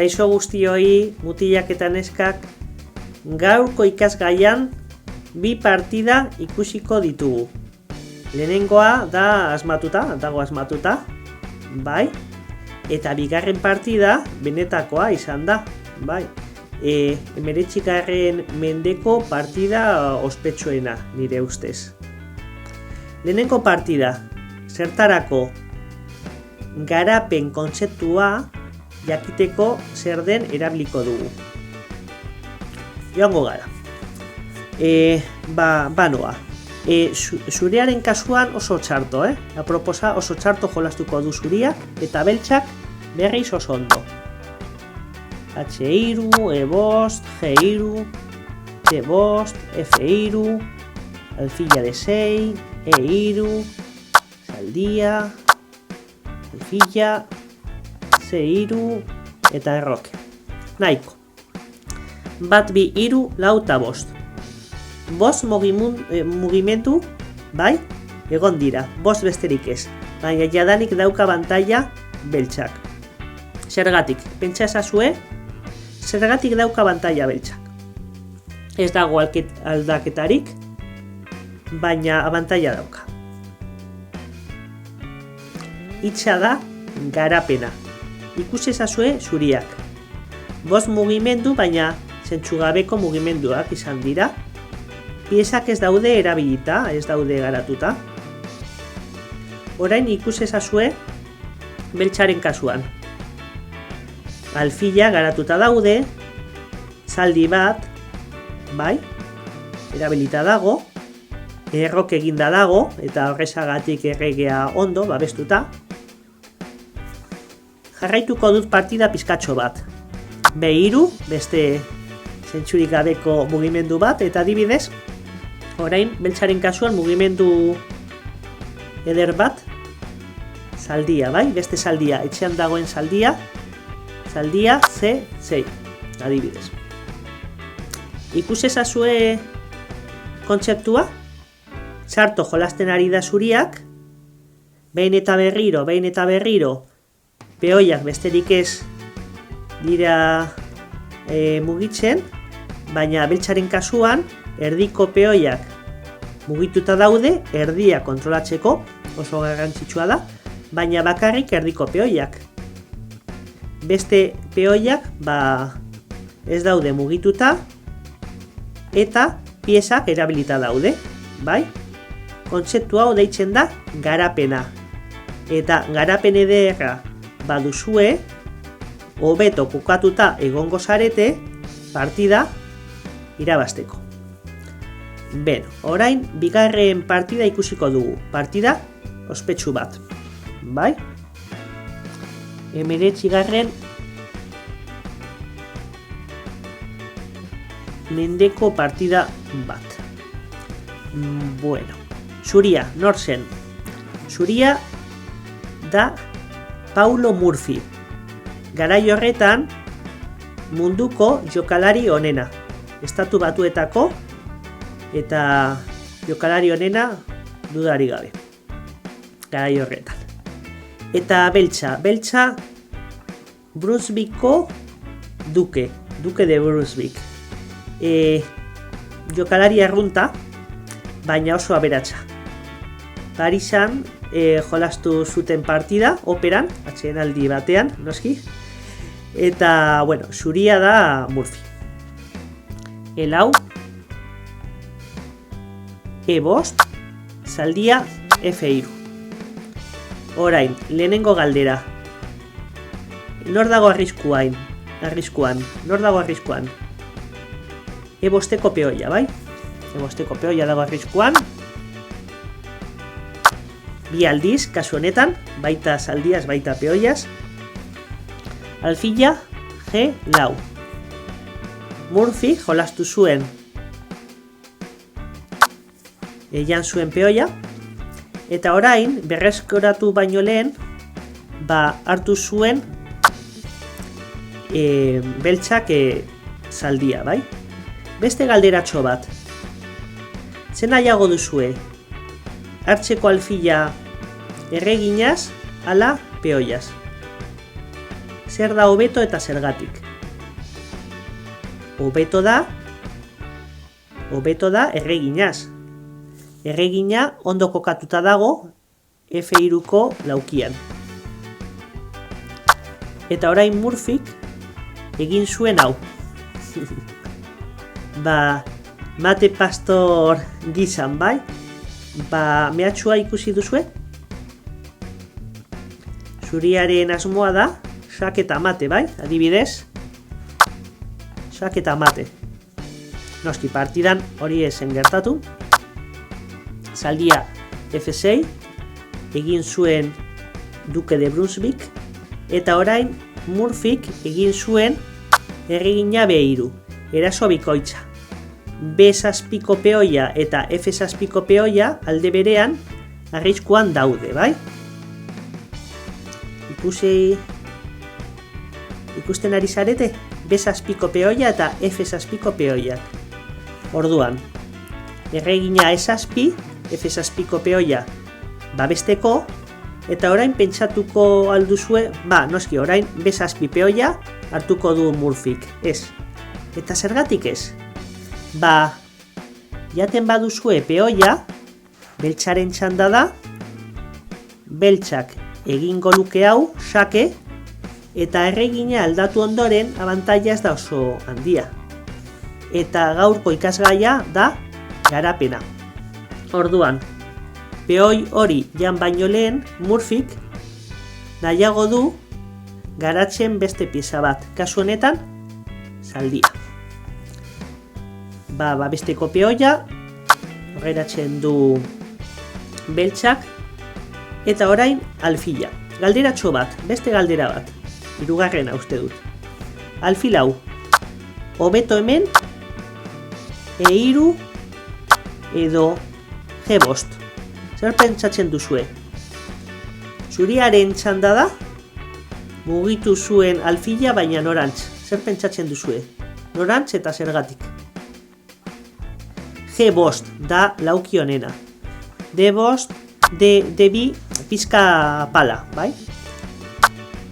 Kaixo guztioi, mutilak eta neskak, gaurko ikasgaian bi partida ikusiko ditugu. Lehenengoa dago asmatuta, bai? Eta bigarren partida benetakoa izan da, bai? 19. mendeko partida ospetsuena, nire ustez. Lehenengo partida, zertarako garapen kontzeptua jakiteko zer den erabiliko dugu. Joango gara. Banoa. Zurearen kasuan oso txarto, aproposa oso txarto jolastuko du zuria eta beltzak berriz oso ondo. H3, E5, G3, D5, F3, alfilla de 6, E3, saldia, alfilla, C3 eta erroke. Nahiko. Bat, bi, hiru, lau eta bost. Bost mugimendu, bai? Egon dira, bost besterik ez. Baina jadanik dauka bantaila beltzak. Zergatik, pentsa ezazue, zergatik dauka bantaila beltzak. Ez dago aldaketarik, baina abantaila dauka. Hitza da garapena. Ikus ezazue zuriak. Bost mugimendu, baina zentzugabeko mugimenduak izan dira. Piezak ez daude erabilita, ez daude garatuta. Orain ikus ezazue beltzaren kasuan. Alfilla garatuta daude, zaldi bat, bai, erabilita dago, errok eginda dago, eta horrezagatik erregea ondo, babestuta. Jarraituko dut partida pizkatxo bat. B3, beste zentzurik gabeko mugimendu bat, eta adibidez, orain beltzaren kasuan mugimendu eder bat, zaldia, bai? Beste zaldia, etxean dagoen zaldia C6, adibidez. Ikus ezazue kontzeptua, txarto jolasten ari da zuriak, behin eta berriro, peoiak besterik ez dira mugitzen, baina beltzaren kasuan erdiko peoiak mugituta daude, erdia kontrolatzeko, oso garrantzitsua da, baina bakarrik erdiko peoiak. Beste peoiak ez daude mugituta eta piezak erabilita daude, bai? Kontzeptu hau deitzen da garapena. Eta garapen ederra baduzue, hobeto kokatuta egongo zarete, partida irabazteko. Beno, orain bigarren partida ikusiko dugu. Partida ospetsu bat. Bai? 19. mendeko partida bat. Bueno, zuria, nor zen? Zuria da Paulo Murphy. Garai horretan munduko jokalari onena. Estatu Batuetako eta jokalari onena dudari gabe. Garai horretan. Eta beltza Brunswickko duke de Brunswick. Jokalari arrunta, baina oso aberatsa. Parisan jolastu zuten partida, operan, atsedenaldi batean, noski. Eta, bueno, zuria da Murphy. Elau, E5, zaldia F3. Orain, lehenengo galdera. Nor dago arriskuan? Nor dago arriskuan? E5ko peoia, bai? E5ko peoia dago arriskuan. Bi aldiz, kasu honetan, baita zaldiaz, baita peoiaz. Alfilla G4. Murphy jolastu zuen jan zuen peoia, eta orain berreskoratu baino lehen hartu zuen beltzak zaldia, bai? Beste galderatxo bat. Zen nahiago duzue? Hartzeko alfila erreginaz ala peoiaz? Zer da hobeto eta zergatik? Hobeto da erreginaz. Erregina ondo kokatuta dago F3ko laukian. Eta orain Murphyk egin zuen hau. Mate pastor gizan, bai? Mehatxua ikusi duzue? Zuriaren asmoa da sak eta mate, bai? Adibidez, sak eta mate. Noski partidan hori esen gertatu. Zaldia F6 egin zuen Duke de Brunswick, eta orain Murphyk egin zuen erregina B3, eraso bikoitza. B7ko peoia eta F7ko peoia alde berean arriskuan daude, bai? Ikusten ari zarete? B7ko peoia eta F7ko peoiak. Orduan, erregina E7, F7ko peoia babesteko, eta orain pentsatuko alduzue, noski orain B7 peoia hartuko du Murphyk, ez. Eta zergatik ez? Jaten baduzue peoia, beltzaren txanda da, beltzak egingo luke hau, sake, eta erregina aldatu ondoren abantaila ez da oso handia. Eta gaurko ikasgaia da garapena. Orduan, peoi hori jan baino lehen, Murphyk nahiago du garatzen beste pieza bat, kasu honetan, zaldia. Besteko peoia, geratzen du beltzak, eta orain alfila. Galderatxo bat, beste galdera bat, hirugarrena uste dut. Alfil hau, hobeto hemen, E3 edo G5. Zer pentsatzen duzue? Zuriaren txanda da, mugitu zuen alfila baina norantz. Zer pentsatzen duzue? Norantz eta zergatik? G5 da lauki honena. D5, D2 pizka pala, bai?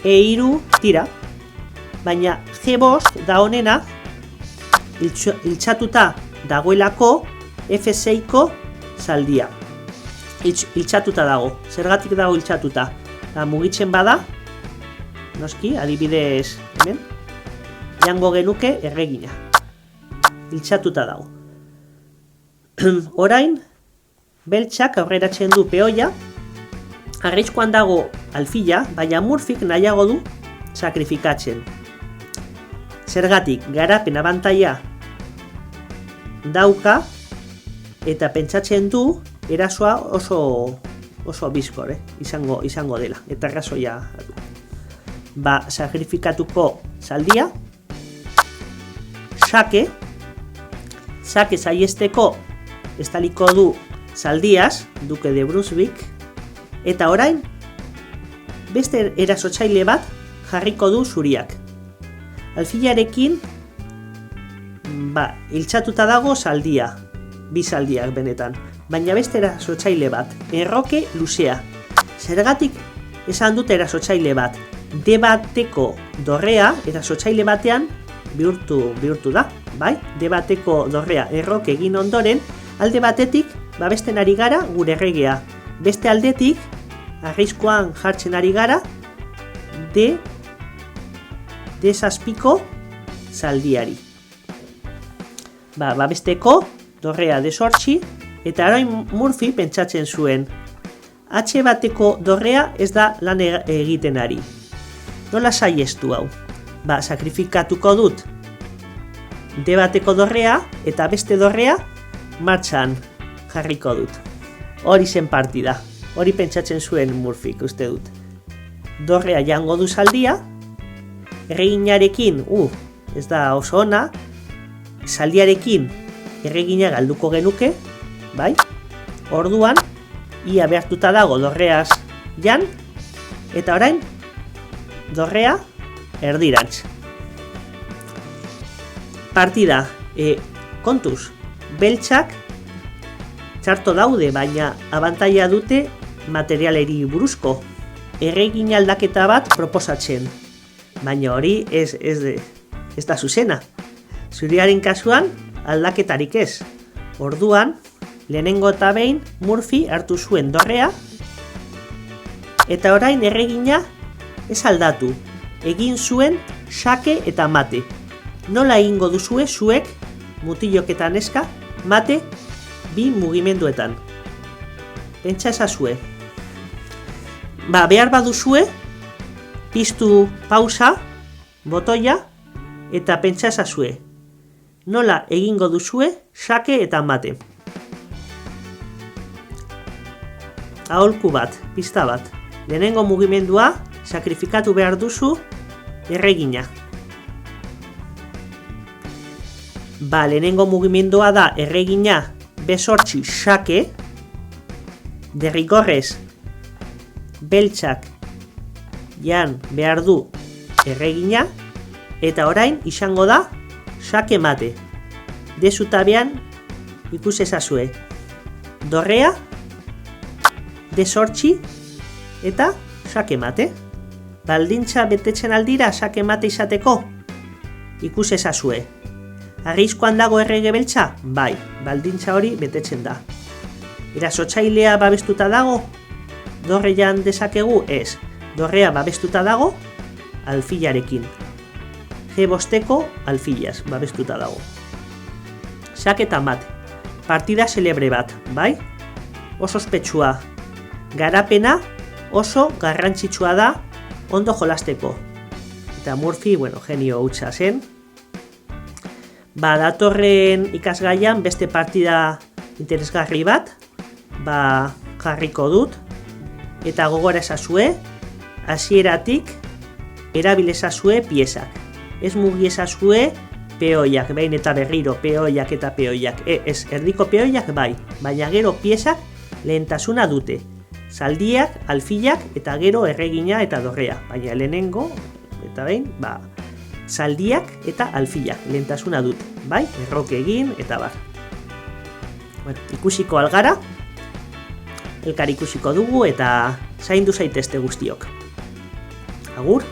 E3 tira, baina G5 da honena iltsatuta dagoelako F6ko zaldia. Iltsatuta dago. Zergatik dago iltsatuta? Mugitzen bada, noski, adibidez hemen, jango genuke erregina. Iltsatuta dago. Orain, beltzak aurreratzen du peoia, arriskuan dago alfila, baina Murphyk nahiago du sakrifikatzen. Zergatik, garapen abantaila dauka, eta pentsatzen du erasoa oso bizkor, izango dela, eta razoia du. Sakrifikatuko zaldia, sake saiesteko estaliko du zaldiaz, Duke de Brunswick, eta orain, beste erasotzaile bat jarriko du zuriak. Alfilarekin, iltsatuta dago zaldia, bi zaldiak benetan, baina beste erasotzaile bat, erroke luzea. Zergatik esan dut erasotzaile bat, D bateko dorrea erasotzaile batean bihurtu da, bai? D bateko dorrea erroke egin ondoren, alde batetik babesten ari gara gure erregea, beste aldetik arriskuan jartzen ari gara D7ko zaldiari. Babesteko dorrea D8, eta orain Murphy pentsatzen zuen, H bateko dorrea ez da lan egiten ari. Nola saiestu hau? Sakrifikatuko dut D bateko dorrea eta beste dorrea martxan jarriko dut. Hori zen partida. Hori pentsatzen zuen Murphyk, uste dut. Dorrea jango du zaldia, erreginarekin, ez da oso ona, zaldiarekin erregina galduko genuke, bai? Orduan, ia behartuta dago dorreaz jan, eta orain, dorrea erdirantz. Partida, kontuz, beltzak txarto daude, baina abantaila dute materialeri buruzko. Erregin aldaketa bat proposatzen, baina hori ez da zuzena. Zuriaren kasuan aldaketarik ez. Orduan, lehenengo eta behin Murphy hartu zuen dorrea, eta orain erregina ez aldatu. Egin zuen xake eta mate. Nola egingo duzue zuek, mutilok eta neska, mate bi mugimenduetan. Pentsa ezazue. Behar baduzue, piztu pausa, botoia, eta pentsa ezazue. Nola egingo duzue xake eta mate. Aholku bat, pista bat. Lehenengo mugimendua, sakrifikatu behar duzu erregina. Lehenengo mugimendua da erregina B8 xake, derrigorrez beltzak jan behar du erregina, eta orain izango da xake mate. Dezutabean ikus ezazue. Dorrea, D8 eta xake mate. Baldintza betetzen aldira xake mate izateko? Ikus ezazue. Arriskuan dago errege beltza? Bai, baldintza hori betetzen da. Erasotzailea babestuta dago? Dorrean dezakegu? Ez. Dorrea babestuta dago? Alfilarekin. G5ko alfilaz babestuta dago. Xake eta mate. Partida celebre bat, bai? Oso ospetsua. Garapena oso garrantzitsua da ondo jolasteko. Eta Murphy, genio hutsa zen. Datorren ikasgaian beste partida interesgarri bat, jarriko dut, eta gogora ezazue, hasieratik erabil ezazue piezak. Ez mugi ezazue peoiak, behin eta berriro peoiak eta peoiak. Ez erdiko peoiak bai, baina gero piezak lehentasuna dute. Zaldiak, alfilak eta gero erregina eta dorrea. Baina lehenengo, eta behin, zaldiak eta alfilak lehentasuna dut, bai? Erroke egin eta bar. Ikusiko algara, elkar ikusiko dugu eta zaindu zaitezte guztiok. Agur!